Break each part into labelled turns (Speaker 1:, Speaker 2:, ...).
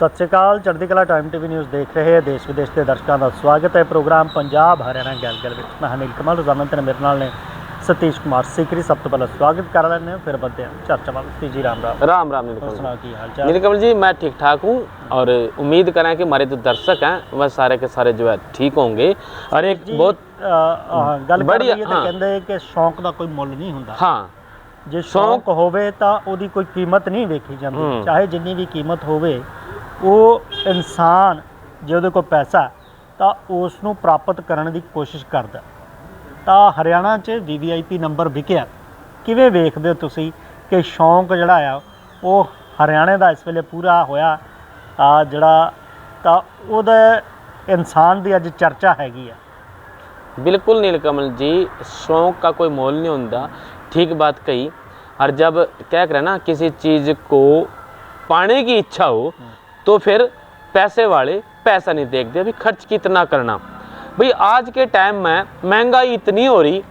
Speaker 1: सत श्री अकाल, चढ़ती कला टाइम टीवी न्यूज़ देख रहे देश विदेश के दर्शकों का स्वागत है। प्रोग्राम पंजाब हरियाणा गल गल विच मैं नील कमल रोजाना तेरे मेरे नाल ने सतीश कुमार सीकरी। सब तो पहले स्वागत कर लेने फिर बढ़ते हैं चर्चा वाल। जी राम राम।
Speaker 2: राम राम नील
Speaker 1: सुना की हाल चाल?
Speaker 2: नील कमल जी मैं ठीक ठाक हूँ और उम्मीद करें कि हमारे जो दर्शक हैं वह सारे के सारे जो है ठीक होंगे। और एक बहुत
Speaker 1: गल
Speaker 2: बड़ी
Speaker 1: कहते कि शौक का कोई मुल नहीं होता।
Speaker 2: हाँ,
Speaker 1: जे शौक होवे तां ओदी कोई कीमत नहीं वेखी जाती, चाहे जिन्नी भी कीमत होवे वो इंसान जो ਉਹਦੇ ਕੋਲ पैसा ਤਾਂ ਉਸ ਨੂੰ ਪ੍ਰਾਪਤ ਕਰਨ ਦੀ ਕੋਸ਼ਿਸ਼ ਕਰਦਾ। ਤਾਂ ਹਰਿਆਣਾ 'ਚ VVIP ਨੰਬਰ ਵਿਕਿਆ, ਕਿਵੇਂ ਵੇਖਦੇ ਹੋ ਤੁਸੀਂ ਕਿ ਸ਼ੌਂਕ ਜਿਹੜਾ ਆ ਉਹ ਹਰਿਆਣੇ ਦਾ ਇਸ ਵੇਲੇ ਪੂਰਾ ਹੋਇਆ ਜਿਹੜਾ ਤਾਂ ਉਹਦਾ ਇਨਸਾਨ ਦੀ ਅੱਜ ਚਰਚਾ ਹੈਗੀ ਆ।
Speaker 2: बिल्कुल नील कमल जी, शौक का कोई मोल नहीं होता, ठीक बात कही। और जब क्या करें ना, किसी चीज़ को पाने की इच्छा हो तो फिर पैसे वाले पैसा नहीं देखते अभी खर्च कितना करना। भाई आज के टाइम में महंगाई इतनी हो रही,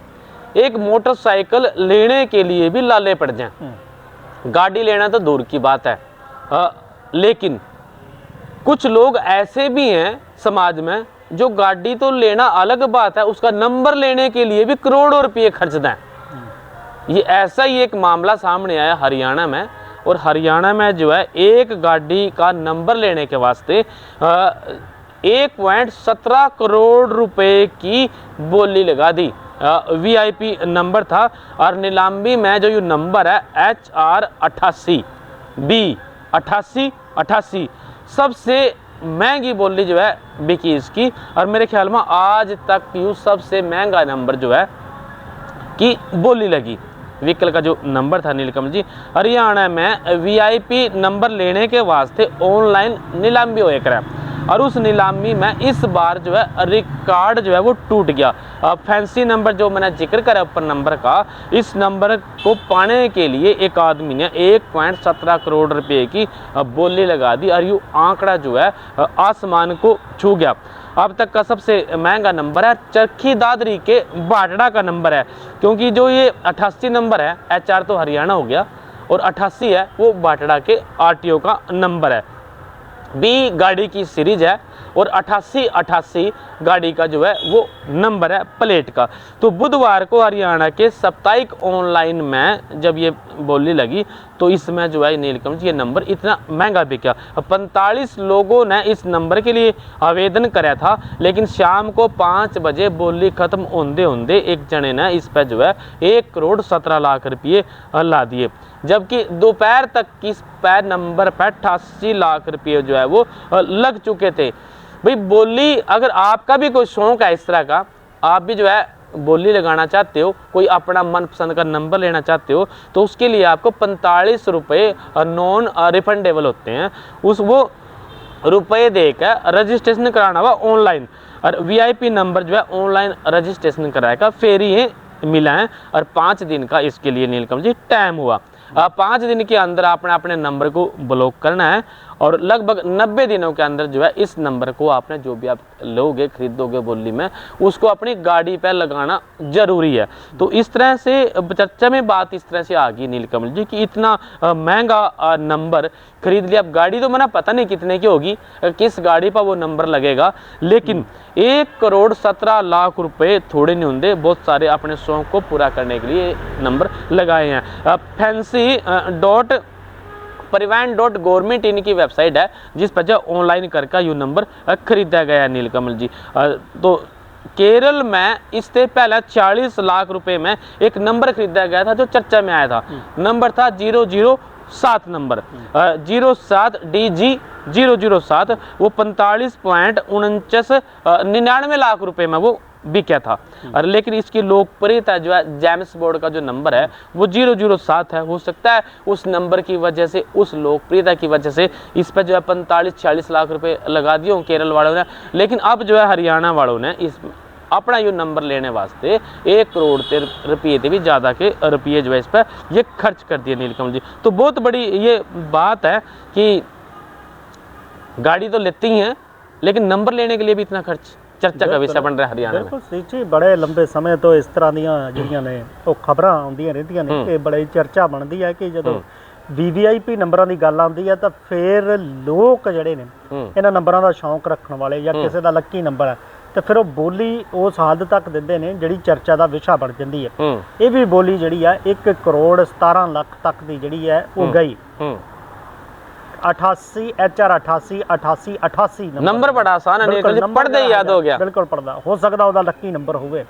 Speaker 2: एक मोटरसाइकिल लेने के लिए भी लाले पड़ जाए। गाड़ी लेना तो दूर की बात है, लेकिन कुछ लोग ऐसे भी हैं समाज में जो गाड़ी तो लेना अलग बात है, उसका नंबर लेने के लिए भी करोड़ों रुपये खर्च दें। ये ऐसा ही एक मामला सामने आया हरियाणा में। और हरियाणा में जो है एक गाड़ी का नंबर लेने के वास्ते 1.17 करोड़ रुपए की बोली लगा दी। VIP नंबर था और नीलामी में जो ये नंबर है HR 88 B 88 सबसे महंगी बोली जो है बिकी इसकी। और मेरे ख्याल में आज तक यूँ सबसे महंगा नंबर जो है कि बोली लगी। व्हीकल का जो नंबर था नीलकमल जी, हरियाणा में VIP नंबर लेने के वास्ते ऑनलाइन नीलामी होया करा। और उस नीलामी में इस बार जो है रिकॉर्ड जो है वो टूट गया। फैंसी नंबर जो मैंने जिक्र करा ऊपर नंबर का, इस नंबर को पाने के लिए एक आदमी ने 1.17 करोड़ रुपए की बोली लगा दी। और ये आंकड़ा जो है आसमान को छू गया। अब तक का सबसे महंगा नंबर है चरखी दादरी के बाटड़ा का नंबर है, क्योंकि जो ये 88 नंबर है, HR तो हरियाणा हो गया और 88 है वो बाटड़ा के RTO का नंबर है। B गाड़ी की सीरीज है और 88 गाड़ी का जो है वो नंबर है प्लेट का। तो बुधवार को हरियाणा के साप्ताहिक ऑनलाइन में जब ये बोली लगी तो इसमें जो है नीलकमल जी ये नंबर इतना महंगा बिका। 45 लोगों ने इस नंबर के लिए आवेदन कराया था, लेकिन शाम को 5 बजे बोली खत्म होंदे एक जने ने इस पर जो है 1.17 करोड़ रुपये ला दिए, जबकि दोपहर तक इस पैर नंबर पर 88 लाख रुपये जो है वो लग चुके थे। भाई बोली, अगर आपका भी कोई शौक है इस तरह का, आप भी जो है बोली लगाना चाहते हो, कोई अपना मनपसंद का नंबर लेना चाहते हो, तो उसके लिए आपको 45 रुपये नॉन रिफंडेबल होते हैं। वो रुपये देकर रजिस्ट्रेशन कराना हुआ ऑनलाइन। और VIP नंबर जो है ऑनलाइन रजिस्ट्रेशन कराएगा, फिर ये मिला है। और 5 दिन का इसके लिए नीलकमल जी टाइम हुआ। 5 दिन के अंदर आपने अपने नंबर को ब्लॉक करना है और लगभग 90 दिनों के अंदर जो है इस नंबर को आपने जो भी आप लोगे खरीदोगे बोली में उसको अपनी गाड़ी पर लगाना जरूरी है। तो इस तरह से चर्चा में बात इस तरह से आ गई नीलकमल जी कि इतना महंगा नंबर खरीद लिया। अब गाड़ी तो मैंने पता नहीं कितने की होगी, किस गाड़ी पर वो नंबर लगेगा, लेकिन 1.17 करोड़ रुपए थोड़े नहीं होंगे। बहुत सारे अपने शौक को पूरा करने के लिए नंबर लगाए हैं। परिवहन.गवर्नमेंट इनकी वेबसाइट है, जिस पर जो ऑनलाइन करके ये नंबर खरीदा गया है नीलकमल जी। तो केरल में इससे पहले 40 लाख रुपए में एक नंबर खरीदा गया था जो चर्चा में आया था। नंबर था 007 नंबर 07 DG 007। वो 45.99 लाख रुपए में वो बिका था। और लेकिन इसकी लोकप्रियता जो है जेम्स बॉन्ड का जो नंबर है वो 007 है। हो सकता है उस नंबर की वजह से, उस लोकप्रियता की वजह से इस पर जो है 45-46 लाख रुपए लगा दिए हों केरल वालों ने। लेकिन अब जो है हरियाणा वालों ने इस अपना ये नंबर लेने वास्ते 1 करोड़ रुपये से भी ज़्यादा के रुपये जो है इस पर ये खर्च कर दिए नीलकमल जी। तो बहुत बड़ी ये बात है कि गाड़ी तो लेती ही हैं, लेकिन नंबर लेने के लिए भी इतना खर्च चर्चा का विषय बन रहा है हरियाणा में।
Speaker 1: बिल्कुल सही जी, बड़े लंबे समय तो इस तरह ਦੀਆਂ ਜਿਹੜੀਆਂ ਨੇ ਉਹ ਖਬਰਾਂ ਆਉਂਦੀਆਂ ਰਹਿੰਦੀਆਂ ਨੇ ਕਿ ਬੜੀ ਚਰਚਾ ਬਣਦੀ ਹੈ ਕਿ ਜਦੋਂ VVIP ਨੰਬਰਾਂ ਦੀ ਗੱਲ ਆਉਂਦੀ ਹੈ ਤਾਂ ਫਿਰ ਲੋਕ ਜਿਹੜੇ ਨੇ ਇਹਨਾਂ ਨੰਬਰਾਂ ਦਾ ਸ਼ੌਂਕ ਰੱਖਣ ਵਾਲੇ ਜਾਂ ਕਿਸੇ ਦਾ ਲੱਕੀ ਨੰਬਰ ਹੈ ਤੇ ਫਿਰ ਉਹ ਬੋਲੀ ਉਸ ਹੱਦ ਤੱਕ ਦਿੰਦੇ ਨੇ ਜਿਹੜੀ ਚਰਚਾ ਦਾ ਵਿਸ਼ਾ ਬਣ ਜਾਂਦੀ ਹੈ। ਇਹ ਵੀ ਬੋਲੀ ਜਿਹੜੀ ਆ 1 ਕਰੋੜ 17 ਲੱਖ ਤੱਕ ਦੀ ਜਿਹੜੀ ਹੈ ਉਹ ਗਈ। 88 HR 88 88 88
Speaker 2: नंबर बड़ा आसान है, नीलकमल जी पढ़ते ही याद हो गया।
Speaker 1: बिल्कुल पढ़दा हो सकता ਉਹਦਾ ਲੱਕੀ ਨੰबर ਹੋਵੇ।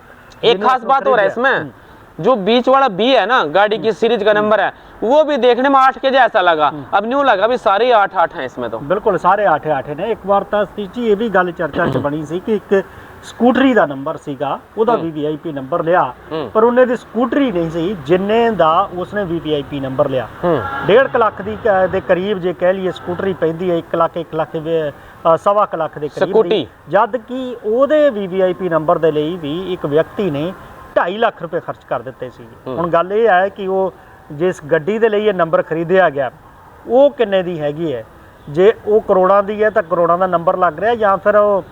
Speaker 2: एक खास बात हो रहा है इसमें, जो बीच वाला बी है ना गाड़ी की सीरीज का नंबर है, वो भी देखने में 8 के जैसा लगा, अब न्यू लगा भी सारे 8-8 हैं इसमें तो।
Speaker 1: बिल्कुल सारे 8-8 ने। एक बार ਤਾਂ ਜੀ ਇਹ ਵੀ ਗੱਲ ਚਰਚਾ 'ਚ ਬਣੀ ਸੀ ਕਿ ਇੱਕ ਸਕੂਟਰੀ ਦਾ ਨੰਬਰ ਸੀਗਾ, ਉਹਦਾ VVIP ਨੰਬਰ ਲਿਆ, ਪਰ ਉਹਨੇ ਦੀ ਸਕੂਟਰੀ ਨਹੀਂ ਸੀ ਜਿੰਨੇ ਦਾ ਉਸਨੇ VVIP ਨੰਬਰ ਲਿਆ। 1.5 ਲੱਖ ਦੀ ਦੇ ਕਰੀਬ ਜੇ ਕਹਿ ਲਈਏ ਸਕੂਟਰੀ ਪੈਂਦੀ ਹੈ, 1 ਲੱਖ 1 ਲੱਖ ਸਵਾ ਕੁ ਲੱਖ ਦੇ ਕਰੀਬ ਦੀ, ਜਦ ਕਿ ਉਹਦੇ VVIP ਨੰਬਰ ਦੇ ਲਈ ਵੀ ਇੱਕ ਵਿਅਕਤੀ ਨੇ 2.5 ਲੱਖ ਰੁਪਏ ਖਰਚ ਕਰ ਦਿੱਤੇ ਸੀ। ਹੁਣ ਗੱਲ ਇਹ ਹੈ ਕਿ ਉਹ ਜਿਸ ਗੱਡੀ ਦੇ ਲਈ ਇਹ ਨੰਬਰ ਖਰੀਦਿਆ ਗਿਆ ਉਹ ਕਿੰਨੇ ਦੀ ਹੈਗੀ ਹੈ, ਜੇ ਉਹ ਕਰੋੜਾਂ ਦੀ ਹੈ ਤਾਂ ਕਰੋੜਾਂ ਦਾ ਨੰਬਰ ਲੱਗ ਰਿਹਾ, ਜਾਂ ਫਿਰ ਉਹ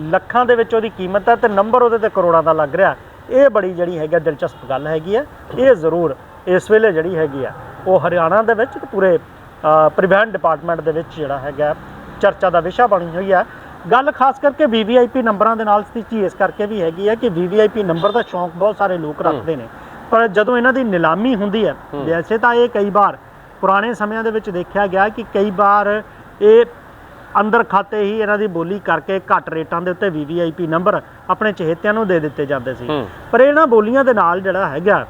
Speaker 1: ਲੱਖਾਂ ਦੇ ਵਿੱਚ ਉਹਦੀ ਕੀਮਤ ਹੈ ਤੇ ਨੰਬਰ ਉਹਦੇ ਤੇ ਕਰੋੜਾਂ ਦਾ ਲੱਗ ਰਿਹਾ। ਇਹ ਬੜੀ ਜਿਹੜੀ ਹੈਗੀ ਦਿਲਚਸਪ ਗੱਲ ਹੈਗੀ ਹੈ। ਇਹ ਜ਼ਰੂਰ ਇਸ ਵੇਲੇ ਜਿਹੜੀ ਹੈਗੀ ਆ ਉਹ ਹਰਿਆਣਾ ਦੇ ਵਿੱਚ ਪੂਰੇ ਪਰਿਵਹਨ ਡਿਪਾਰਟਮੈਂਟ ਦੇ ਵਿੱਚ ਜਿਹੜਾ ਹੈਗਾ ਚਰਚਾ ਦਾ ਵਿਸ਼ਾ ਬਣੀ ਹੋਈ ਹੈ। ਗੱਲ ਖਾਸ ਕਰਕੇ VVIP ਨੰਬਰਾਂ ਦੇ ਨਾਲ ਸਥਿਤੀ ਇਸ ਕਰਕੇ ਵੀ ਹੈਗੀ ਹੈ ਕਿ VVIP ਨੰਬਰ ਦਾ ਸ਼ੌਂਕ ਬਹੁਤ ਸਾਰੇ ਲੋਕ ਰੱਖਦੇ ਨੇ, ਪਰ ਜਦੋਂ ਇਹਨਾਂ ਦੀ ਨਿਲਾਮੀ ਹੁੰਦੀ ਹੈ, ਵੈਸੇ ਤਾਂ ਇਹ ਕਈ ਵਾਰ ਪੁਰਾਣੇ ਸਮਿਆਂ ਦੇ ਵਿੱਚ ਦੇਖਿਆ ਗਿਆ ਕਿ ਕਈ ਵਾਰ ਇਹ ਅੰਦਰ ਖਾਤੇ ਹੀ ਇਹਨਾਂ ਦੀ ਬੋਲੀ ਕਰਕੇ ਘੱਟ ਰੇਟਾਂ ਦੇ ਉੱਤੇ VVIP ਨੰਬਰ ਆਪਣੇ ਚਹੇਤਿਆਂ ਨੂੰ ਦੇ ਦਿੱਤੇ ਜਾਂਦੇ ਸੀ। ਪਰ ਇਹਨਾਂ ਬੋਲੀਆਂ ਦੇ ਨਾਲ ਜਿਹੜਾ ਹੈਗਾ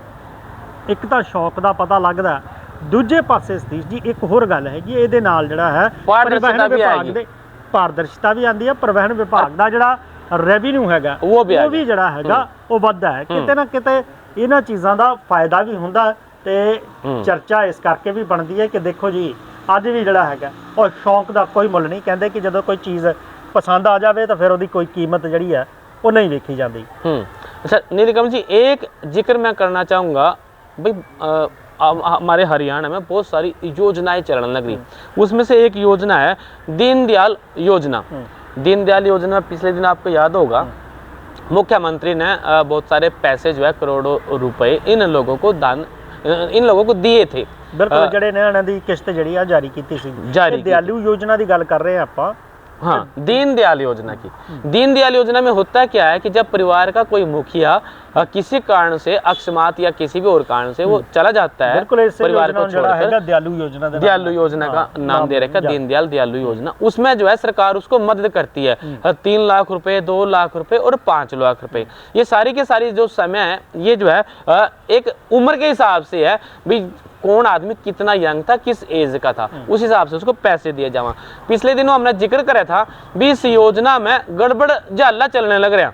Speaker 1: ਇੱਕ ਤਾਂ ਸ਼ੌਕ ਦਾ ਪਤਾ ਲੱਗਦਾ, ਦੂਜੇ ਪਾਸੇ ਸਤੀਸ਼ ਜੀ ਇੱਕ ਹੋਰ ਗੱਲ ਹੈਗੀ, ਇਹਦੇ ਨਾਲ ਜਿਹੜਾ ਹੈ ਪਰਿਵਹਨ ਵਿਭਾਗ ਦੇ ਪਾਰਦਰਸ਼ਤਾ ਵੀ ਆਉਂਦੀ ਹੈ, ਪਰਿਵਹਨ ਵਿਭਾਗ ਦਾ ਜਿਹੜਾ ਰੈਵਨਿਊ ਹੈਗਾ ਉਹ ਵੀ ਜਿਹੜਾ ਹੈਗਾ ਉਹ ਵੱਧਦਾ ਹੈ। ਕਿਤੇ ਨਾ ਕਿਤੇ ਇਹਨਾਂ ਚੀਜ਼ਾਂ ਦਾ ਫਾਇਦਾ ਵੀ ਹੁੰਦਾ ਤੇ ਚਰਚਾ ਇਸ ਕਰਕੇ ਵੀ ਬਣਦੀ ਹੈ ਕਿ ਦੇਖੋ ਜੀ ਅੱਜ ਵੀ ਜਿਹੜਾ ਹੈਗਾ ਉਹ ਸ਼ੌਂਕ ਦਾ ਕੋਈ ਮੁੱਲ ਨਹੀਂ। ਕਹਿੰਦੇ ਕਿ ਜਦੋਂ ਕੋਈ ਚੀਜ਼ ਪਸੰਦ ਆ ਜਾਵੇ ਤਾਂ ਫਿਰ ਉਹਦੀ ਕੋਈ ਕੀਮਤ ਜਿਹੜੀ ਹੈ वो नहीं देखी जाती।
Speaker 2: अच्छा नीलकमल जी, एक जिक्र मैं करना चाहूँगा भाई, हमारे हरियाणा में बहुत सारी योजनाएं चलने लग रही, उसमें से एक योजना है दीनदयाल योजना। दीनदयाल योजना में पिछले दिन आपको याद होगा मुख्यमंत्री ने बहुत सारे पैसे जो है करोड़ों रुपए इन लोगों को दिए थे।
Speaker 1: बिल्कुल, ਜਿਹੜੇ ਨੇ ਇਹਨਾਂ ਦੀ ਕਿਸ਼ਤ ਜਿਹੜੀ ਆ ਜਾਰੀ ਕੀਤੀ ਸੀ। दयालु योजना ਦੀ ਗੱਲ कर रहे हैं ਆਪਾਂ।
Speaker 2: हाँ, दीनदयाल योजना की। दीनदयाल योजना में होता क्या है कि जब परिवार का कोई मुखिया किसी कारण से अकस्मात या किसी भी और कारण से वो चला जाता है, परिवार को छोड़कर, दयालु योजना का नाम दे रखा दीनदयाल दयालु योजना, उसमें जो है सरकार उसको मदद करती है। 3 लाख रुपए, 2 लाख रुपए और 5 लाख रुपए। ये सारी के सारी जो समय है ये जो है एक उम्र के हिसाब से है भाई, कौन आदमी कितना यंग था, किस एज का था, उस हिसाब से उसको पैसे दिए जावा। पिछले दिनों हमने जिक्र करा था भी इस योजना में गड़बड़ झाला चलने लग रहा।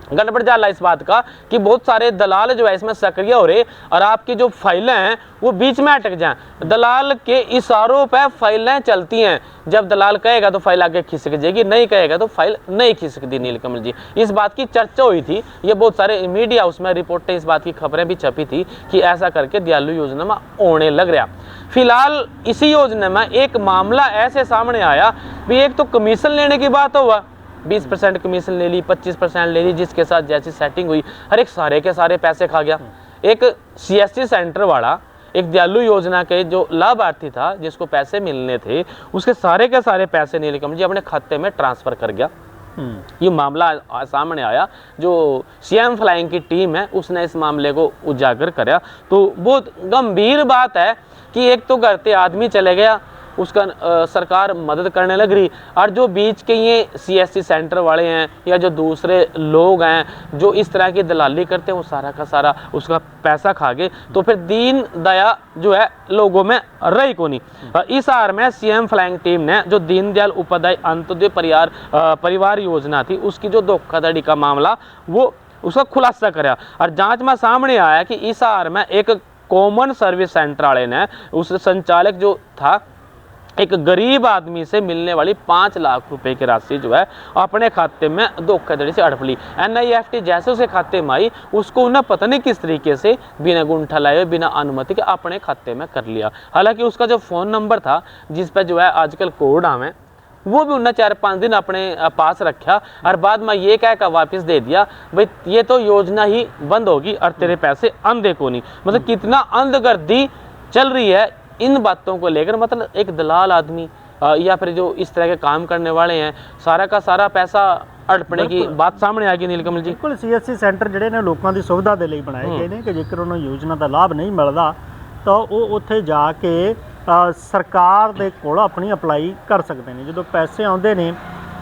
Speaker 2: गड़बड़ झाला इस बात का कि बहुत सारे दलाल जो है इसमें सक्रिय हो रहे और आपकी जो फाइलें हैं वो बीच में अटक जाएं। दलाल के इशारों पे फाइलें चलती हैं, जब दलाल कहेगा तो फाइल आगे खिसक जाएगी, नहीं कहेगा तो फाइल नहीं खिसकती। नीलकमल जी, इस बात की चर्चा हुई थी, ये बहुत सारे मीडिया उसमें रिपोर्टें, इस बात की खबरें भी छपी थी कि ऐसा करके दयालु योजना में होने लग रहा। फिलहाल इसी योजना में एक मामला ऐसे सामने आया भी, एक तो कमीशन लेने की बात हुआ, 20% कमीशन ले ली, 25% ले ली, जिसके साथ जैसी सेटिंग हुई हर एक सारे के सारे पैसे खा गया। एक CSC सेंटर वाला, एक दयालु योजना के जो लाभार्थी था जिसको पैसे मिलने थे, उसके सारे के सारे पैसे नीलकमल जी अपने खाते में ट्रांसफर कर गया। ये मामला सामने आया, जो CM फ्लाइंग की टीम है उसने इस मामले को उजागर कराया। तो बहुत गंभीर बात है कि एक तो घर से आदमी चले गया, उसका सरकार मदद करने लग रही, और जो बीच के ये CSC सेंटर वाले हैं या जो दूसरे लोग हैं जो इस तरह की दलाली करते हैं, वो सारा का सारा उसका पैसा खा गए। तो फिर दीन दया जो है लोगों में रही को नहीं। इस हार में CM फ्लाइंग टीम ने जो दीनदयाल उपाध्याय अंत्योदय परिवार योजना थी उसकी जो धोखाधड़ी का मामला वो उसका खुलासा कराया, और जांच में सामने आया कि इस हार में एक कॉमन सर्विस सेंटर वाले ने, उस संचालक जो था, एक गरीब आदमी से मिलने वाली 5 लाख रुपए की राशि जो है अपने खाते में धोखाधड़ी से हड़प ली। NIFT जैसे उसके खाते में आई, उसको उन्हें पता नहीं किस तरीके से बिना गुंठा लाए, बिना अनुमति के अपने खाते में कर लिया। हालांकि उसका जो फ़ोन नंबर था जिस पर जो है आजकल कोड आवे, वो भी उन्हें 4-5 दिन अपने पास रखा और बाद में ये कह कर वापस दे दिया भाई ये तो योजना ही बंद होगी और तेरे पैसे अंधे को नहीं। मतलब कितना अंधगर्दी चल रही है इन बातों को लेकर मतलब एक दलाल आदमी या फिर जो इस तरह के काम करने वाले हैं, सारा का सारा पैसा अड़पने की बात सामने आ गई नीलकमल जी।
Speaker 1: बिल्कुल CSC ਸੈਂਟਰ ਜਿਹੜੇ ਨੇ ਲੋਕਾਂ ਦੀ ਸੁਵਿਧਾ ਦੇ ਲਈ ਬਣਾਏ ਗਏ ਨੇ ਕਿ ਜੇਕਰ ਉਹਨਾਂ ਨੂੰ ਯੋਜਨਾ ਦਾ ਲਾਭ ਨਹੀਂ ਮਿਲਦਾ ਤਾਂ ਉਹ ਉੱਥੇ ਜਾ ਕੇ ਸਰਕਾਰ ਦੇ ਕੋਲ ਆਪਣੀ ਅਪਲਾਈ ਕਰ ਸਕਦੇ ਨੇ। ਜਦੋਂ ਪੈਸੇ ਆਉਂਦੇ ਨੇ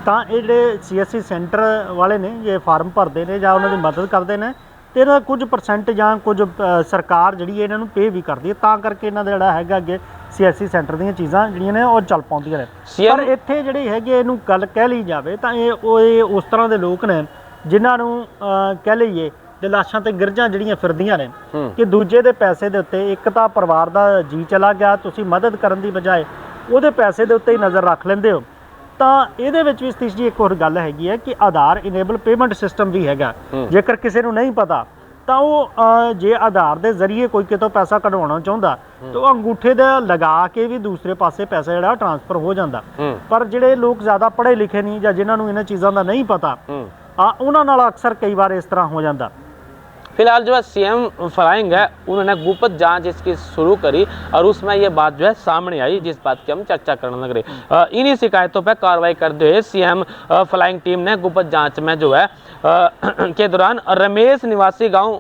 Speaker 1: ਤਾਂ ਇਹ ਜਿਹੜੇ CSC ਸੈਂਟਰ ਵਾਲੇ ਨੇ ਇਹ ਫਾਰਮ ਭਰਦੇ ਨੇ ਜਾਂ ਉਹਨਾਂ ਦੀ ਮਦਦ ਕਰਦੇ ਨੇ ਤੇ ਇਹਦਾ ਕੁਝ ਪਰਸੈਂਟ ਜਾਂ ਕੁਝ ਸਰਕਾਰ ਜਿਹੜੀ ਇਹਨਾਂ ਨੂੰ ਪੇ ਵੀ ਕਰਦੀ ਹੈ, ਤਾਂ ਕਰਕੇ ਇਹਨਾਂ ਦਾ ਜਿਹੜਾ ਹੈਗਾ ਅੱਗੇ CSC ਸੈਂਟਰ ਦੀਆਂ ਚੀਜ਼ਾਂ ਜਿਹੜੀਆਂ ਨੇ ਉਹ ਚੱਲ ਪਾਉਂਦੀਆਂ ਨੇ। ਪਰ ਇੱਥੇ ਜਿਹੜੀ ਹੈਗੀ ਇਹਨੂੰ ਗੱਲ ਕਹਿ ਲਈ ਜਾਵੇ ਤਾਂ ਇਹ ਉਸ ਤਰ੍ਹਾਂ ਦੇ ਲੋਕ ਨੇ ਜਿਨ੍ਹਾਂ ਨੂੰ ਕਹਿ ਲਈਏ ਤੇ ਲਾਸ਼ਾਂ ਤੇ ਗਿਰਜਾਂ ਜਿਹੜੀਆਂ ਫਿਰਦੀਆਂ ਨੇ ਕਿ ਦੂਜੇ ਦੇ ਪੈਸੇ ਦੇ ਉੱਤੇ, ਇੱਕ ਤਾਂ ਪਰਿਵਾਰ ਦਾ ਜੀ ਚਲਾ ਗਿਆ, ਤੁਸੀਂ ਮਦਦ ਕਰਨ ਦੀ ਬਜਾਏ ਉਹਦੇ ਪੈਸੇ ਦੇ ਉੱਤੇ ਹੀ ਨਜ਼ਰ ਰੱਖ ਲੈਂਦੇ ਹੋ। ਤਾਂ ਇਹਦੇ ਵਿੱਚ ਵੀ ਸਤੀਸ਼ ਜੀ ਇੱਕ ਹੋਰ ਗੱਲ ਹੈਗੀ ਹੈ ਕਿ ਆਧਾਰ ਇਨੇਬਲ ਪੇਮੈਂਟ ਸਿਸਟਮ ਵੀ ਹੈਗਾ। ਜੇਕਰ ਕਿਸੇ ਨੂੰ ਨਹੀਂ ਪਤਾ ਤਾਂ ਉਹ ਜੇ ਆਧਾਰ ਦੇ ਜ਼ਰੀਏ ਕੋਈ ਕਿਤੋਂ ਪੈਸਾ ਕਢਵਾਉਣਾ ਚਾਹੁੰਦਾ ਤਾਂ ਉਹ ਅੰਗੂਠੇ ਦਾ ਲਗਾ ਕੇ ਵੀ ਦੂਸਰੇ ਪਾਸੇ ਪੈਸਾ ਜਿਹੜਾ ਟ੍ਰਾਂਸਫਰ ਹੋ ਜਾਂਦਾ। ਪਰ ਜਿਹੜੇ ਲੋਕ ਜ਼ਿਆਦਾ ਪੜ੍ਹੇ ਲਿਖੇ ਨਹੀਂ ਜਾਂ ਜਿਨ੍ਹਾਂ ਨੂੰ ਇਹਨਾਂ ਚੀਜ਼ਾਂ ਦਾ ਨਹੀਂ ਪਤਾ ਉਹਨਾਂ ਨਾਲ ਅਕਸਰ ਕਈ ਵਾਰ ਇਸ तरह हो जाता।
Speaker 2: फिलहाल जो है CM फ्लाइंग है उन्होंने गुप्त जांच इसकी शुरू करी और उसमें ये बात जो है सामने आई जिस बात की हम चर्चा करने लग रहे। इन्हीं शिकायतों पर कार्रवाई करते हुए CM फ्लाइंग टीम ने गुप्त जांच में जो है के दौरान रमेश निवासी गांव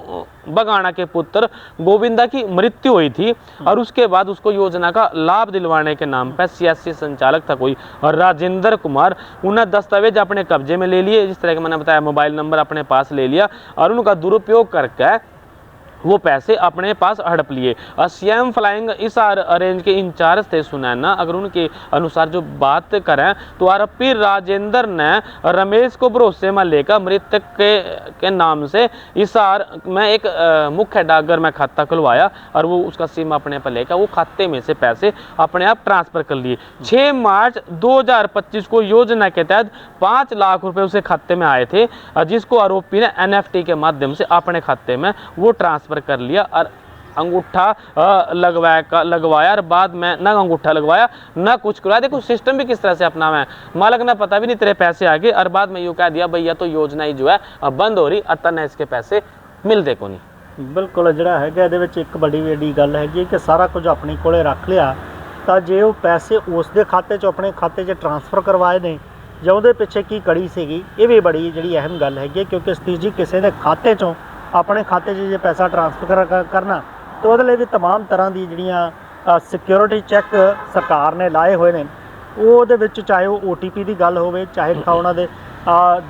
Speaker 2: बगाना के पुत्र गोविंदा की मृत्यु हुई थी और उसके बाद उसको योजना का लाभ दिलवाने के नाम पर CSC संचालक था कोई राजेंद्र कुमार, उन्हें दस्तावेज अपने कब्जे में ले लिए, जिस तरह के मैंने बताया मोबाइल नंबर अपने पास ले लिया और उनका दुरुपयोग करके वो पैसे अपने पास हड़प लिए। CM फ्लाइंग इस रेंज के इंचार्ज थे सुनैना। अगर उनके अनुसार जो बात करें तो आरोपी राजेंद्र ने रमेश को भरोसे में लेकर मृतक के नाम से इसार में एक मुख्य डाकघर में खाता खुलवाया और वो उसका सिम अपने पर लेकर वो खाते में से पैसे अपने आप ट्रांसफ़र कर लिए। 6 मार्च 2025 को योजना के तहत 5 लाख रुपए उसे खाते में आए थे जिसको आरोपी ने NFT के माध्यम से अपने खाते में वो ट्रांसफर कर लिया और अंगूठा लगवाया और बाद में न अंगूठा लगवाया न कुछ करवाया। देखो सिस्टम भी किस तरह से अपना है, मालक ने पता भी नहीं तेरे पैसे आ गए और बाद में यूँ कह दिया भैया तो योजना ही जो है बंद हो रही और तन्ने इसके पैसे मिलते को नहीं।
Speaker 1: बिल्कुल ਜਿਹੜਾ ਹੈਗਾ ਇਹਦੇ ਵਿੱਚ ਇੱਕ ਵੱਡੀ ਗੱਲ ਹੈਗੀ ਕਿ ਸਾਰਾ ਕੁਝ ਆਪਣੇ ਕੋਲੇ ਰੱਖ ਲਿਆ ਤਾਂ ਜੇ ਉਹ ਪੈਸੇ ਉਸ ਦੇ ਖਾਤੇ 'ਚੋਂ ਆਪਣੇ ਖਾਤੇ 'ਚ ਟ੍ਰਾਂਸਫਰ ਕਰਵਾਏ ਨੇ ਜਾਂ ਉਹਦੇ ਪਿੱਛੇ ਕੀ ਕੜੀ ਸੀਗੀ, ਇਹ ਵੀ ਬੜੀ ਜਿਹੜੀ ਅਹਿਮ ਗੱਲ ਹੈਗੀ ਕਿਉਂਕਿ ਸਤੀਸ਼ ਜੀ ਕਿਸੇ ਦੇ ਖਾਤੇ 'ਚੋਂ ਆਪਣੇ ਖਾਤੇ 'ਚ ਜੇ ਪੈਸਾ ਟ੍ਰਾਂਸਫਰ ਕਰਨਾ ਤਾਂ ਉਹਦੇ ਲਈ ਵੀ तमाम ਤਰ੍ਹਾਂ ਦੀ ਜਿਹੜੀਆਂ ਸਿਕਿਉਰਿਟੀ ਚੈੱਕ ਸਰਕਾਰ ਨੇ ਲਾਏ ਹੋਏ ਨੇ। ਉਹਦੇ ਵਿੱਚ ਚਾਹੇ ਉਹ OTP ਦੀ ਗੱਲ ਹੋਵੇ, ਚਾਹੇ ਉਹਨਾਂ ਦੇ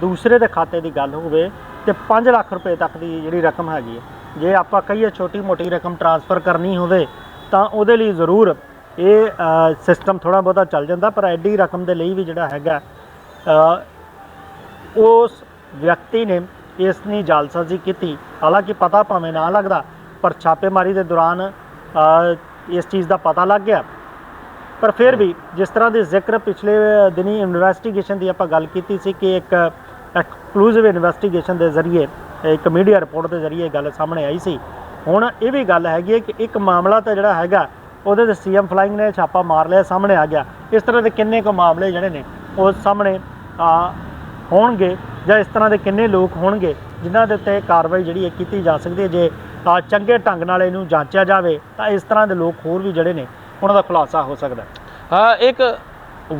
Speaker 1: ਦੂਸਰੇ ਦੇ ਖਾਤੇ ਦੀ ਗੱਲ ਹੋਵੇ ਤੇ 5 ਲੱਖ ਰੁਪਏ ਤੱਕ ਦੀ ਜਿਹੜੀ ਰਕਮ ਹੈਗੀ ਹੈ, ਜੇ ਆਪਾਂ ਕਹੀਏ ਛੋਟੀ ਮੋਟੀ ਰਕਮ ਟ੍ਰਾਂਸਫਰ ਕਰਨੀ ਹੋਵੇ ਤਾਂ ਉਹਦੇ ਲਈ ਜ਼ਰੂਰ ਇਹ ਸਿਸਟਮ ਥੋੜ੍ਹਾ ਬਹੁਤਾ ਚੱਲ ਜਾਂਦਾ। ਪਰ ਐਡੀ ਰਕਮ ਦੇ ਲਈ ਵੀ ਜਿਹੜਾ ਹੈਗਾ ਉਸ ਵਿਅਕਤੀ ਨੇ इसनी जालसाजी की। हालांकि पता भावें ना लगता पर छापेमारी के दौरान इस चीज़ का पता लग गया। पर फिर भी जिस तरह की जिक्र पिछले दिनी इन्वेस्टिगेशन की आप गल की सी कि एक एक्सक्लूसिव इन्वेस्टिगेशन के जरिए एक मीडिया रिपोर्ट के जरिए गल सामने आई सी। हुण ये भी गल हैगी कि एक मामला तो जिहड़ा हैगा उहदे ते CM फ्लाइंग ने छापा मार लिया, सामने आ गया। इस तरह के किन्ने को मामले जिहड़े ने वो सामने होणगे ਜਾਂ ਇਸ ਤਰ੍ਹਾਂ ਦੇ ਕਿੰਨੇ ਲੋਕ ਹੋਣਗੇ ਜਿਨ੍ਹਾਂ ਦੇ ਉੱਤੇ ਕਾਰਵਾਈ ਜਿਹੜੀ ਕੀਤੀ ਜਾ ਸਕਦੀ ਹੈ। ਜੇ ਚੰਗੇ ਢੰਗ ਨਾਲ ਇਹਨੂੰ ਜਾਂਚਿਆ ਜਾਵੇ ਤਾਂ ਇਸ ਤਰ੍ਹਾਂ ਦੇ ਲੋਕ ਹੋਰ ਵੀ ਜਿਹੜੇ ਨੇ ਉਹਨਾਂ ਦਾ ਖੁਲਾਸਾ ਹੋ ਸਕਦਾ है।
Speaker 2: एक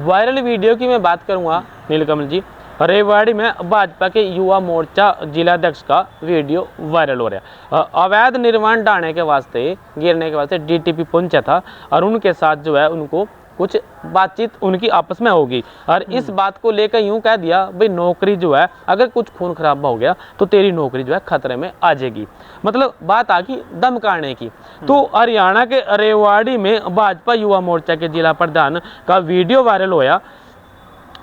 Speaker 2: वायरल वीडियो की मैं बात करूंगा नीलकमल जी, रेवाड़ी में भाजपा के युवा मोर्चा जिलाध्यक्ष का वीडियो वायरल हो रहा। अवैध निर्माण ढाने के वास्ते गिरने के वास्ते DTP पहुंचा था और उनके साथ जो है उनको कुछ बातचीत उनकी आपस में होगी और इस बात को लेकर यूं कह दिया भाई नौकरी जो है अगर कुछ खून खराबा हो गया तो तेरी नौकरी जो है खतरे में आ जाएगी। मतलब बात आ गई धमकाने की। तो हरियाणा के रेवाड़ी में भाजपा युवा मोर्चा के जिला प्रधान का वीडियो वायरल होया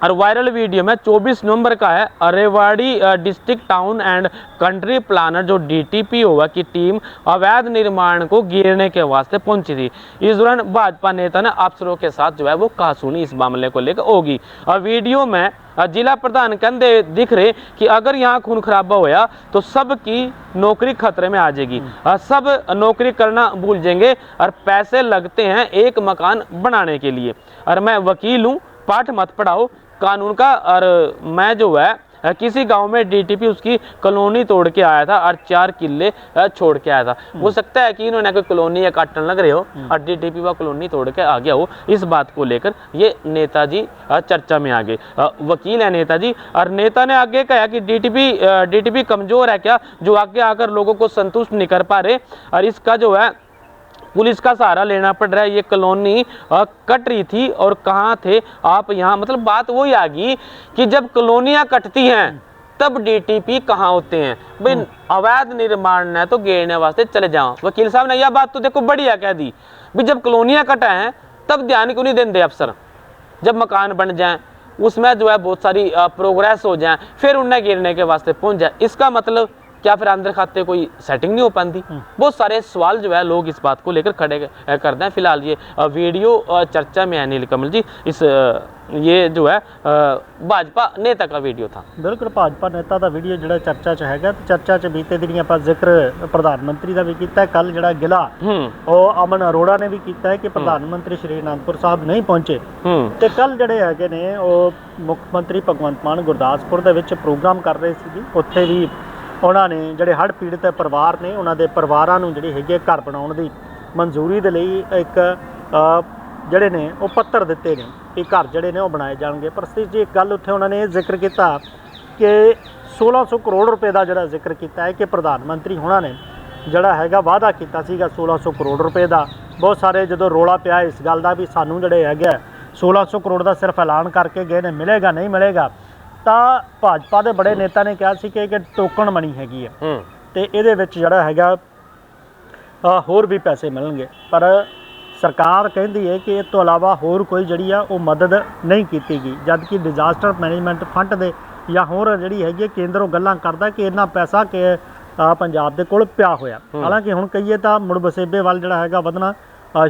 Speaker 2: और वायरल वीडियो में 24 नवंबर का है। Rewari district town and country planner जो DTP होगा की टीम अवैध निर्माण को गिरने के वास्ते पहुंची थी। इस दौरान भाजपा नेता ने अफसरों के साथ जो है वो कहासुनी इस मामले को लेकर होगी और वीडियो में जिला प्रधान कहते दिख रहे कि अगर यहाँ खून खराबा होया तो सबकी नौकरी खतरे में आ जाएगी, सब नौकरी करना भूल जाएंगे और पैसे लगते हैं एक मकान बनाने के लिए और मैं वकील हूँ, पाठ मत पढ़ाओ कानून का और मैं जो है किसी गांव में डीटीपी उसकी कॉलोनी तोड़ के आया था और 4 किले छोड़ के आया था। हो सकता है कि इन्होंने कोई कॉलोनी या काटने लग रहे हो और डीटीपी वह कॉलोनी तोड़ के आ गया हो। इस बात को लेकर ये नेताजी चर्चा में आ गए। वकील है नेताजी, और नेता ने आगे कहा कि डीटीपी कमजोर है क्या, जो आगे आकर लोगों को संतुष्ट नहीं कर पा रहे, और इसका जो है पुलिस का सहारा लेना पड़ रहा है। ये कॉलोनी कट रही थी और कहाँ थे आप यहाँ, मतलब बात वही आ गई कि जब कॉलोनियाँ कटती हैं तब डीटीपी कहाँ होते हैं। भाई अवैध निर्माण है तो घेरने वास्ते चले जाओ। वकील साहब ने यह बात तो देखो बढ़िया कह दी, भाई जब कॉलोनियाँ कटा हैं तब ध्यान क्यों नहीं देते अफसर, जब मकान बन जाएं उसमें जो है बहुत सारी प्रोग्रेस हो जाए फिर उन्हें गिरने के वास्ते पहुंच जाए। इसका मतलब क्या फिर अंदर खाते कोई सेटिंग नहीं हो पाती? बहुत सारे सवाल जो है लोग इस बात को लेकर खड़े करते हैं। फिलहाल ये वीडियो चर्चा में है नीलकमल जी, इस ये जो है भाजपा नेता का वीडियो था।
Speaker 1: बिल्कुल भाजपा नेता का वीडियो जो चर्चा च है। चर्चा च बीते दिन ਆਪਾਂ ਜ਼ਿਕਰ प्रधानमंत्री का भी किया। कल जो गिला अमन अरोड़ा ने भी किया है कि प्रधानमंत्री श्री आनंदपुर साहब नहीं पहुंचे। तो कल जोड़े है मुख्य मंत्री भगवंत मान गुरदासपुर के प्रोग्राम कर रहे थे। उत्थे भी उन्होंने जोड़े हड़ पीड़ित परिवार ने उन्होंने परिवारों जी है घर बनाने की मंजूरी के लिए एक जोड़े ने वो पत्र दिते ने कि घर जोड़े ने बनाए जाएंगे। पर जी एक गल उत्थे उन्होंने जिक्र किया कि 1600 करोड़ रुपए का जोड़ा जिक्र किया है कि प्रधानमंत्री उन्होंने जोड़ा है वादा किया 1600 करोड़ रुपए का। बहुत सारे जो रोला पिया इस गल का भी सानू जोड़े है 1600 करोड़ का सिर्फ ऐलान करके गए ने, मिलेगा नहीं मिलेगा। तो भाजपा के बड़े नेता ने कहा कि टोकन मनी हैगी है तो ये जोड़ा है होर भी पैसे मिलेंगे। पर सरकार कहती है कि इस तो इलावा होर कोई जी वो मदद नहीं की गई, जबकि डिजास्टर मैनेजमेंट फंड दे या होर जी है केंद्रों गल्लां करदा कि इन्ना पैसा कि पंजाब दे कोल पिया होया। हालांकि हुण कहीए तो मुड़ वसेबे वाल जिहड़ा हैगा वधना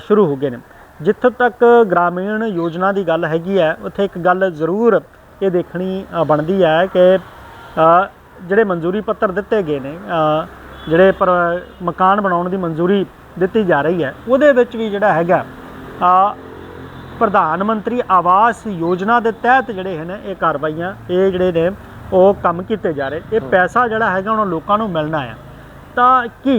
Speaker 1: शुरू हो गए ने। जित्थों तक ग्रामीण योजना की गल हैगी है उत्थे एक गल जरूर ये देखनी बनती है कि जिहड़े मंजूरी पत्र दिते गए ने, जिहड़े पर मकान बनाने की मंजूरी दी जा रही है उहदे विच भी जिहड़ा हैगा प्रधानमंत्री आवास योजना के तहत जिहड़े हैं ये कार्रवाइयां ये जिहड़े ने वो काम किए जा रहे। ये पैसा जिहड़ा हैगा उन्हां लोकां नूं मिलना है। तां कि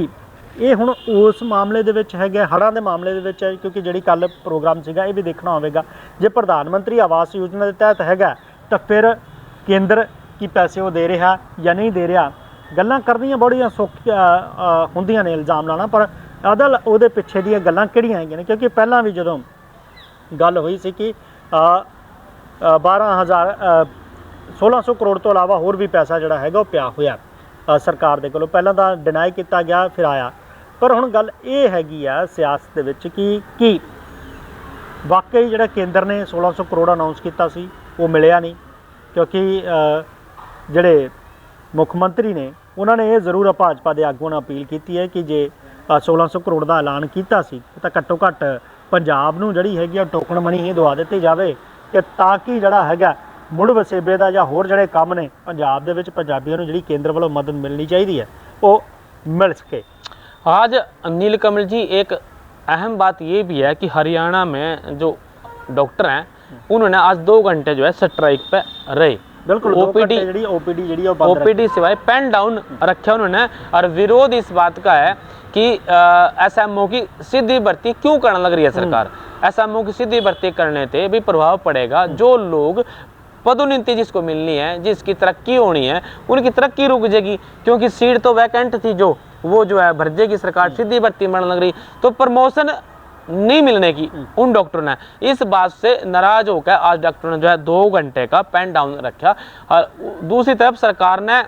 Speaker 1: ये हुण उस मामले दे विच हैगा हड़ां दे मामले दे विच है, क्योंकि जिहड़ी कल प्रोग्राम सीगा ये भी देखना होवेगा। जे प्रधानमंत्री आवास योजना के तहत हैगा तो फिर केंद्र की पैसे वो दे रहा या नहीं दे रहा, गल्लां करनियां बड़ियां सौखियां हुंदियां ने इल्ज़ाम लाना। पर अदल उहदे पिछे दी गल्लां किहड़ियां हैगियां ने, क्योंकि पहलां भी जदों गल हुई सी कि 1600 करोड़ तो इलावा होर भी पैसा जिहड़ा हैगा वो पिया होया सरकार दे कोलों। पहलां तां डिनाई किया गया फिर आया, पर हुण गल ये हैगी आ सियासत दे विच कि वाकई जिहड़ा केंद्र ने 1600 करोड़ अनाउंस किया सी वो मिलिया नहीं, क्योंकि जिहड़े मुख मंत्री ने उन्होंने ये जरूर भाजपा के आगुआं नाल अपील की है कि जे 1600 करोड़ का ऐलान किया सी तो घट्टो घट्ट पंजाब नूं जिहड़ी हैगी टोकन मनी ही दवा दी जाए कि ताकि जिहड़ा हैगा मुड़ वसेबे का या होर जिहड़े काम ने पंजाब दे विच पंजाबियों नूं जिहड़ी केंद्र वालों मदद मिलनी चाहिए है वो मिल सके।
Speaker 2: आज नीलकमल जी एक अहम बात ये भी है कि हरियाणा में जो डॉक्टर हैं उन्होंने आज 2 घंटे जो है स्ट्राइक पे रहे।
Speaker 1: बिल्कुल
Speaker 2: ओपीडी सिवाय पेन डाउन रखा उन्होंने, और विरोध इस बात का है कि एसएमओ की सीधी भर्ती क्यों करने लग रही है सरकार। एसएमओ की सीधी भर्ती करने से भी प्रभाव पड़ेगा, जो लोग पदोन्नति जिसको मिलनी है, जिसकी तरक्की होनी है, उनकी तरक्की रुक जाएगी, क्योंकि सीट तो वैकेंट थी जो वो जो है भर जाएगी सरकार, सीधी भर्ती बढ़ने लग रही तो प्रमोशन नहीं मिलने की उन डॉक्टरों ने। इस बात से नाराज होकर आज डॉक्टरों ने जो है 2 घंटे का पेन डाउन रखा। और दूसरी तरफ सरकार ने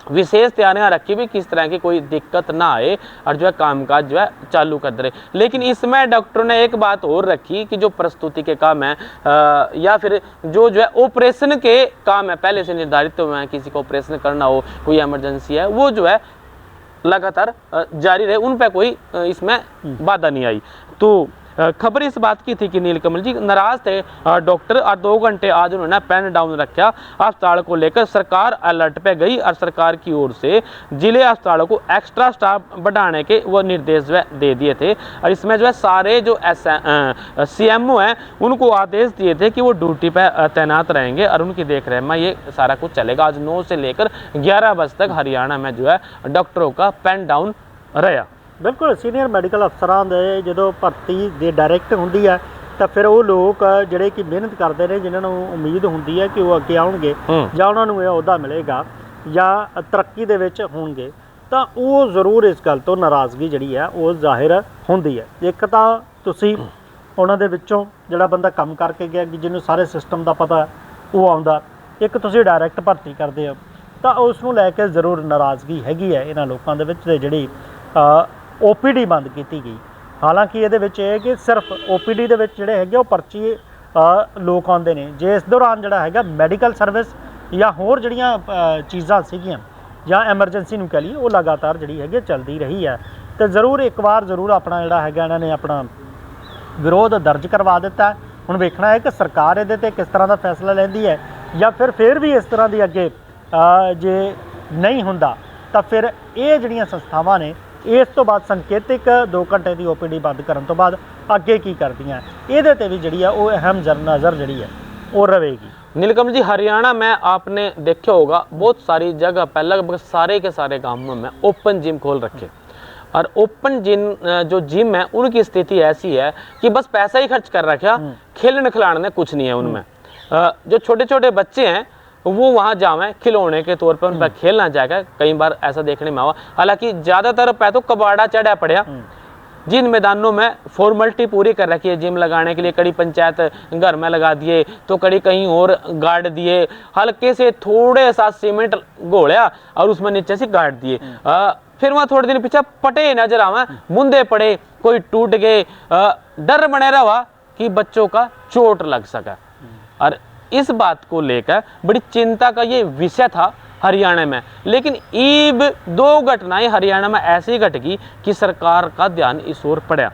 Speaker 2: विशेष तैयारियां रखी भी किस तरह की कोई दिक्कत ना आए और जो है कामकाज जो है चालू कर दे। लेकिन इसमें डॉक्टरों ने एक बात और रखी कि जो प्रस्तुति के काम है या फिर जो है ऑपरेशन के काम है पहले से निर्धारित हुए हैं, किसी को ऑपरेशन करना हो, कोई इमरजेंसी है, वो जो है लगातार जारी रहे, उन पर कोई इसमें बाधा नहीं आई। तो खबर इस बात की थी कि नीलकमल जी नाराज थे डॉक्टर, और 2 घंटे आज उन्होंने पेन डाउन रखा अस्पताल को लेकर। सरकार अलर्ट पे गई और सरकार की ओर से जिले अस्पतालों को एक्स्ट्रा स्टाफ बढ़ाने के वो निर्देश जो है दे दिए थे। और इसमें जो है सारे जो CMO हैं उनको आदेश दिए थे कि वो ड्यूटी पे तैनात रहेंगे और उनकी देख रेख में ये सारा कुछ चलेगा। आज 9 से लेकर 11 बजे तक हरियाणा में जो है डॉक्टरों का पेन डाउन रहा।
Speaker 1: बिल्कुल सीनियर मैडिकल अफसरां ਦੇ ਜਦੋਂ ਭਰਤੀ ਦੇ ਡਾਇਰੈਕਟ ਹੁੰਦੀ ਹੈ ਤਾਂ ਫਿਰ ਉਹ ਲੋਕ ਜਿਹੜੇ ਕਿ ਮਿਹਨਤ ਕਰਦੇ ਨੇ, ਜਿਨ੍ਹਾਂ ਨੂੰ ਉਮੀਦ ਹੁੰਦੀ ਹੈ ਕਿ ਉਹ ਅੱਗੇ ਆਉਣਗੇ ਜਾਂ ਉਹਨਾਂ ਨੂੰ ਇਹ ਅਹੁਦਾ ਮਿਲੇਗਾ ਜਾਂ ਤਰੱਕੀ ਦੇ ਵਿੱਚ ਹੋਣਗੇ, ਤਾਂ ਉਹ ਜ਼ਰੂਰ ਇਸ ਗੱਲ ਤੋਂ ਨਾਰਾਜ਼ਗੀ ਜਿਹੜੀ ਹੈ ਉਹ ਜ਼ਾਹਿਰ ਹੁੰਦੀ ਹੈ। ਇੱਕ ਤਾਂ ਤੁਸੀਂ ਉਹਨਾਂ ਦੇ ਵਿੱਚੋਂ ਜਿਹੜਾ ਬੰਦਾ ਕੰਮ ਕਰਕੇ ਗਿਆ ਕਿ ਜਿਹਨੂੰ ਸਾਰੇ ਸਿਸਟਮ ਦਾ ਪਤਾ ਉਹ ਆਉਂਦਾ, ਇੱਕ ਤੁਸੀਂ ਡਾਇਰੈਕਟ ਭਰਤੀ ਕਰਦੇ ਹੋ ਤਾਂ ਉਸ ਨੂੰ ਲੈ ਕੇ ਜ਼ਰੂਰ ਨਾਰਾਜ਼ਗੀ ਹੈਗੀ ਹੈ ਇਹਨਾਂ ਲੋਕਾਂ ਦੇ ਵਿੱਚ ਤੇ ਜਿਹੜੀ OPD ਬੰਦ ਕੀਤੀ ਗਈ। ਹਾਲਾਂਕਿ ਇਹਦੇ ਵਿੱਚ ਇਹ ਕਿ ਸਿਰਫ OPD ਦੇ ਵਿੱਚ ਜਿਹੜੇ ਹੈਗੇ ਉਹ ਪਰਚੀ ਲੋਕ ਆਉਂਦੇ ਨੇ, ਜੇ ਇਸ ਦੌਰਾਨ ਜਿਹੜਾ ਹੈਗਾ ਮੈਡੀਕਲ ਸਰਵਿਸ ਜਾਂ ਹੋਰ ਜਿਹੜੀਆਂ ਚੀਜ਼ਾਂ ਸੀਗੀਆਂ ਜਾਂ ਐਮਰਜੈਂਸੀ ਨੂੰ ਕਹਿ ਲਈਏ ਉਹ ਲਗਾਤਾਰ ਜਿਹੜੀ ਹੈਗੀ ਚੱਲਦੀ ਰਹੀ ਹੈ। ਤੇ ਜ਼ਰੂਰ ਇੱਕ ਵਾਰ ਜ਼ਰੂਰ ਆਪਣਾ ਜਿਹੜਾ ਹੈਗਾ ਇਹਨਾਂ ਨੇ ਆਪਣਾ ਵਿਰੋਧ ਦਰਜ ਕਰਵਾ ਦਿੱਤਾ। ਹੁਣ ਵੇਖਣਾ ਹੈ ਕਿ ਸਰਕਾਰ ਇਹਦੇ ਤੇ ਕਿਸ ਤਰ੍ਹਾਂ ਦਾ ਫੈਸਲਾ ਲੈਂਦੀ ਹੈ ਜਾਂ ਫਿਰ ਵੀ ਇਸ ਤਰ੍ਹਾਂ ਦੀ ਅੱਗੇ ਜੇ ਨਹੀਂ ਹੁੰਦਾ ਤਾਂ ਫਿਰ ਇਹ ਜਿਹੜੀਆਂ ਸੰਸਥਾਵਾਂ ਨੇ ਇਸ ਤੋਂ ਬਾਅਦ ਸੰਕੇਤਿਕ 2 ਘੰਟੇ ਦੀ OPD ਬੰਦ ਕਰਨ ਤੋਂ ਬਾਅਦ ਅੱਗੇ ਕੀ ਕਰਦੀਆਂ, ਇਹਦੇ ਤੇ ਵੀ ਜਿਹੜੀ ਆ ਉਹ अहम नज़र ਜਿਹੜੀ है वो रहेगी।
Speaker 2: नीलकमल जी हरियाणा में आपने देखा होगा बहुत सारी जगह पर लगभग सारे के सारे गांवों में ओपन जिम खोल रखे, और ओपन जो जिम है उनकी स्थिति ऐसी है कि बस पैसा ही खर्च कर रखा, खेलने खिलाने कुछ नहीं है उनमें। जो छोटे छोटे बच्चे हैं वो वहाँ जावे खिलौने के तौर पर उन पर खेलना जाएगा, कई बार ऐसा देखने में हुआ। हालांकि ज़्यादातर पै तो कबाड़ा चढ़ा पड़ा, जिन मैदानों में फॉर्मेलिटी पूरी कर रखी है जिम लगाने के लिए, कड़ी पंचायत घर में लगा दिए तो कड़ी कहीं और गाड़ दिए, हल्के से थोड़े सा सीमेंट घोड़ा और उसमें नीचे से गाड़ दिए। फिर वहाँ थोड़े दिन पीछे पटे नजर आवे, मुंदे पड़े, कोई टूट गए, डर बने रहा कि बच्चों का चोट लग सका। और इस बात को लेकर बड़ी चिंता का ये विषय था हरियाणा में। लेकिन ईब 2 घटनाएं हरियाणा में ऐसी घट गई कि सरकार का ध्यान इस ओर पड़ा।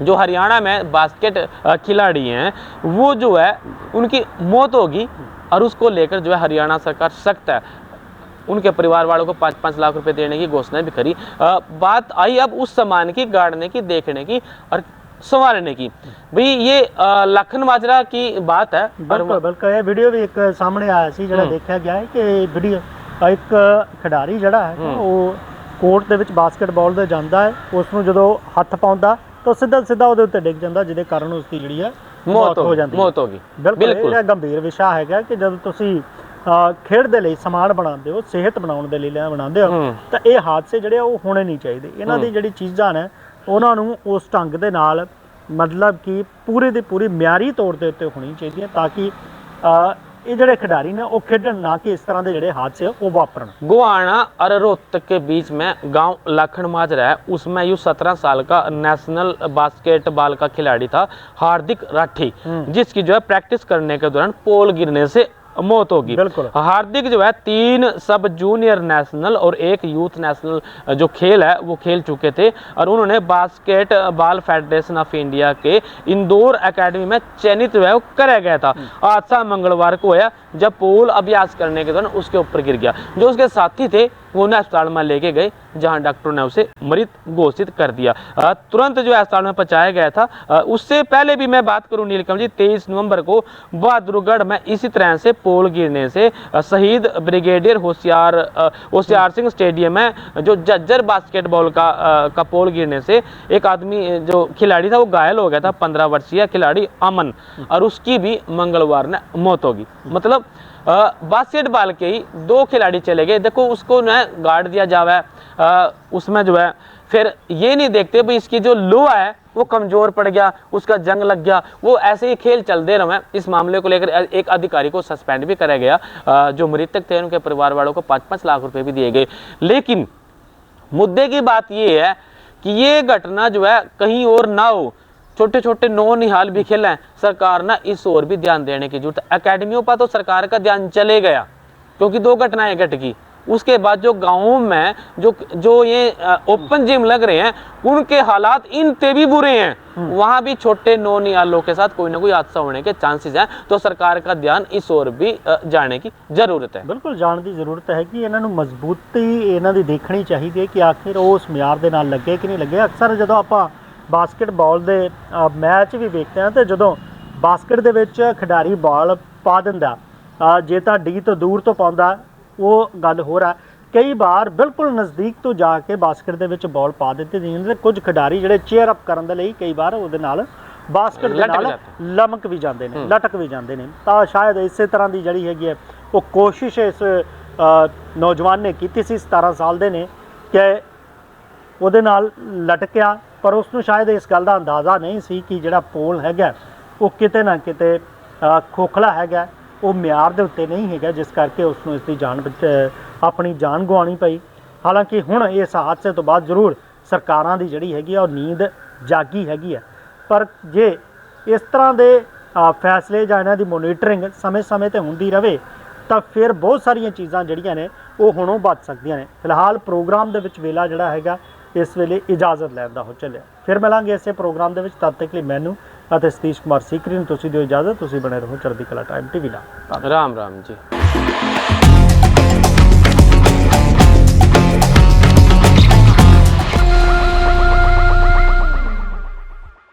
Speaker 2: जो हरियाणा में बास्केट खिलाड़ी हैं वो जो है उनकी मौत होगी और उसको लेकर जो है हरियाणा सरकार सख्त है। उनके परिवार वालों को 5-5 लाख रुपए देने की घोषणा भी करी। बात आई अब उस सामान की गाड़ने की, देखने की और संवारने की। भाई ये लखन माजरा की बात है।
Speaker 1: बिल्कुल ये वीडियो भी एक सामने आया सी ਜਿਹੜਾ ਦੇਖਿਆ ਗਿਆ ਹੈ ਕਿ ਵੀਡੀਓ ਇੱਕ ਖਿਡਾਰੀ ਜਿਹੜਾ ਹੈ ਉਹ ਕੋਰਟ ਦੇ ਵਿੱਚ ਬਾਸਕਟਬਾਲ ਦੇ ਜਾਂਦਾ ਹੈ, ਉਸ ਨੂੰ ਜਦੋਂ ਹੱਥ ਪਾਉਂਦਾ ਤਾਂ ਸਿੱਧਾ ਉਹਦੇ ਉੱਤੇ ਡਿੱਗ ਜਾਂਦਾ, ਜਿਹਦੇ ਕਾਰਨ ਉਸ ਦੀ ਜਿਹੜੀ ਹੈ ਮੌਤ ਹੋ ਜਾਂਦੀ ਹੈ।
Speaker 2: ਮੌਤ ਹੋ ਗਈ।
Speaker 1: ਬਿਲਕੁਲ ਇਹ ਗੰਭੀਰ ਵਿਸ਼ਾ ਹੈਗਾ ਕਿ ਜਦੋਂ ਤੁਸੀਂ ਖੇਡ ਦੇ ਲਈ ਸਮਾਨ ਬਣਾਉਂਦੇ ਹੋ, ਸਿਹਤ ਬਣਾਉਣ ਦੇ ਲਈ ਬਣਾਉਂਦੇ ਹੋ ਤਾਂ ਇਹ ਹਾਦਸੇ ਜਿਹੜੇ ਉਹ ਹੋਣੇ ਨਹੀਂ ਚਾਹੀਦੇ। ਇਹਨਾਂ ਦੀ ਜਿਹੜੀ ਚੀਜ਼ਾਂ ਨੇ ਉਹਨਾਂ ਨੂੰ ਉਸ ਢੰਗ ਦੇ ਨਾਲ मतलब कि पूरे ਦੀ पूरी ਮਿਆਰੀ ਤੌਰ ਦੇ ਉੱਤੇ ਹੋਣੀ ਚਾਹੀਦੀ ਹੈ ਤਾਂ ਕਿ ये ਜਿਹੜੇ खिडारी ने वो खेडन ना कि इस तरह के ਜਿਹੜੇ हादसे वो वापरन।
Speaker 2: गोवाना और रोहतक के बीच में गांव लाखन माजरा है, उसमें यू 17 साल का नेशनल बास्केटबॉल का खिलाड़ी था हार्दिक राठी, जिसकी जो है प्रैक्टिस करने के दौरान पोल गिरने से मौत होगी। हार्दिक जो है 3 सब जूनियर नेशनल और 1 यूथ नेशनल जो खेल है वो खेल चुके थे और उन्होंने बास्केटबॉल फेडरेशन ऑफ इंडिया के इंदौर एकेडमी में चयनित जो है वो कराया गया था। हादसा मंगलवार को हुआ जब पोल अभ्यास करने के दौरान उसके ऊपर गिर गया। जो उसके साथी थे वो उन्हें अस्पताल में लेके गए जहां डॉक्टरों ने उसे मृत घोषित कर दिया। तुरंत जो अस्पताल में पहुंचाया गया था। उससे पहले भी मैं बात करूं नीलकमल जी, 23 नवंबर को बहादुरगढ़ में इसी तरह से पोल गिरने से शहीद ब्रिगेडियर होशियार सिंह स्टेडियम में जो जज्जर बास्केटबॉल का पोल गिरने से एक आदमी जो खिलाड़ी था वो घायल हो गया था, 15 वर्षीय खिलाड़ी अमन, और उसकी भी मंगलवार ने मौत होगी। मतलब बास्केटबॉल के ही 2 खिलाड़ी चले गए। देखो उसको न गाड़ दिया जावे, उसमें जो है फिर ये नहीं देखते भाई इसकी जो लोहा है वो कमज़ोर पड़ गया, उसका जंग लग गया, वो ऐसे ही खेल चलते रहे। इस मामले को लेकर एक अधिकारी को सस्पेंड भी कराया गया। जो मृतक थे उनके परिवार वालों को 5-5 लाख रुपए भी दिए गए। लेकिन मुद्दे की बात ये है कि ये घटना जो है कहीं और ना हो, छोटे छोटे नौनिहाल भी खेल हैं, सरकार ना इस ओर भी ध्यान देने की जरूरत है। अकेडमियों पर तो सरकार का ध्यान चले गया क्योंकि 2 घटनाएं घट गई, उसके बाद जो गाँव में जो ये ओपन जिम लग रहे हैं उनके हालात इनते भी बुरे हैं, वहाँ भी छोटे नौनिहालों के साथ कोई ना कोई हादसा होने के चांसेस हैं। तो सरकार का ध्यान इस ओर भी जाने की जरूरत है।
Speaker 1: बिल्कुल जाने की जरूरत है कि इन्हों मजबूती इन्हों की देखनी चाहिए कि आखिर वो उस म्यार के नाल लगे कि नहीं लगे। अक्सर जो आप बास्केटबॉल के मैच भी देखते हैं तो जो बास्केट दे विच खिडारी बॉल पा दिंदा, जे तो डी तो दूर तो पाਉਂਦਾ वो गल हो रहा। कई बार बिल्कुल नज़दीक तो जाके बास्केट दे विच बॉल पा दित्ती ਜਾਂਦੀ, कुछ खिडारी ਜਿਹੜੇ चेयर अप ਕਰਨ ਦੇ ਲਈ ਕਈ ਵਾਰ ਉਹਦੇ ਨਾਲ ਬਾਸਕਟ ਦੇ ਨਾਲ ਲਮਕ ਵੀ ਜਾਂਦੇ ਨੇ, ਲਟਕ ਵੀ ਜਾਂਦੇ ਨੇ। ਤਾਂ ਸ਼ਾਇਦ ਇਸੇ ਤਰ੍ਹਾਂ ਦੀ ਜਿਹੜੀ ਹੈਗੀ ਹੈ ਉਹ ਕੋਸ਼ਿਸ਼ ਇਸ ਨੌਜਵਾਨ ਨੇ ਕੀਤੀ ਸੀ, 17 ਸਾਲ ਦੇ ਨੇ, ਕਿ ਉਹਦੇ ਨਾਲ ਲਟਕਿਆ, ਪਰ ਉਸ ਨੂੰ ਸ਼ਾਇਦ ਇਸ ਗੱਲ ਦਾ ਅੰਦਾਜ਼ਾ ਨਹੀਂ ਸੀ ਕਿ ਜਿਹੜਾ ਪੋਲ ਹੈਗਾ ਉਹ ਕਿਤੇ ਨਾ ਕਿਤੇ ਖੋਖਲਾ ਹੈਗਾ, ਉਹ ਮਿਆਰ ਦੇ ਉੱਤੇ ਨਹੀਂ ਹੈਗਾ, ਜਿਸ ਕਰਕੇ ਉਸ ਨੂੰ ਇਸ ਦੀ ਜਾਨ ਆਪਣੀ ਜਾਨ ਗਵਾਉਣੀ ਪਈ। ਹਾਲਾਂਕਿ ਹੁਣ ਇਸ ਹਾਦਸੇ ਤੋਂ ਬਾਅਦ ਜ਼ਰੂਰ ਸਰਕਾਰਾਂ ਦੀ ਜਿਹੜੀ ਹੈਗੀ ਆ ਉਹ ਨੀਂਦ ਜਾਗੀ ਹੈਗੀ ਆ, ਪਰ ਜੇ ਇਸ ਤਰ੍ਹਾਂ ਦੇ ਫੈਸਲੇ ਜਾਂ ਇਹਨਾਂ ਦੀ ਮੋਨੀਟਰਿੰਗ ਸਮੇਂ-ਸਮੇਂ ਤੇ ਹੁੰਦੀ ਰਹੇ ਤਾਂ ਫਿਰ ਬਹੁਤ ਸਾਰੀਆਂ ਚੀਜ਼ਾਂ ਜਿਹੜੀਆਂ ਨੇ ਉਹ ਹੁਣੋਂ ਬਚ ਸਕਦੀਆਂ ਨੇ। ਫਿਲਹਾਲ ਪ੍ਰੋਗਰਾਮ ਦੇ ਵਿੱਚ ਵੇਲਾ ਜਿਹੜਾ ਹੈਗਾ ਇਸ ਵੇਲੇ ਇਜਾਜ਼ਤ ਲੈਣ ਦਾ ਹੋ ਚੱਲਿਆ। ਫਿਰ ਮਿਲਾਂਗੇ ਇਸੇ ਪ੍ਰੋਗਰਾਮ ਦੇ ਵਿੱਚ, ਤਦ ਤੱਕ ਲਈ ਮੈਨੂੰ ਅਤੇ ਸਤੀਸ਼ ਕੁਮਾਰ ਸੀਕਰੀ ਨੂੰ ਤੁਸੀਂ ਦਿਓ ਇਜਾਜ਼ਤ। ਤੁਸੀਂ ਬਣੇ ਰਹੋ ਚੜ੍ਹਦੀ ਕਲਾ ਟਾਈਮ ਟੀਵੀ ਨਾਲ।
Speaker 2: राम राम जी।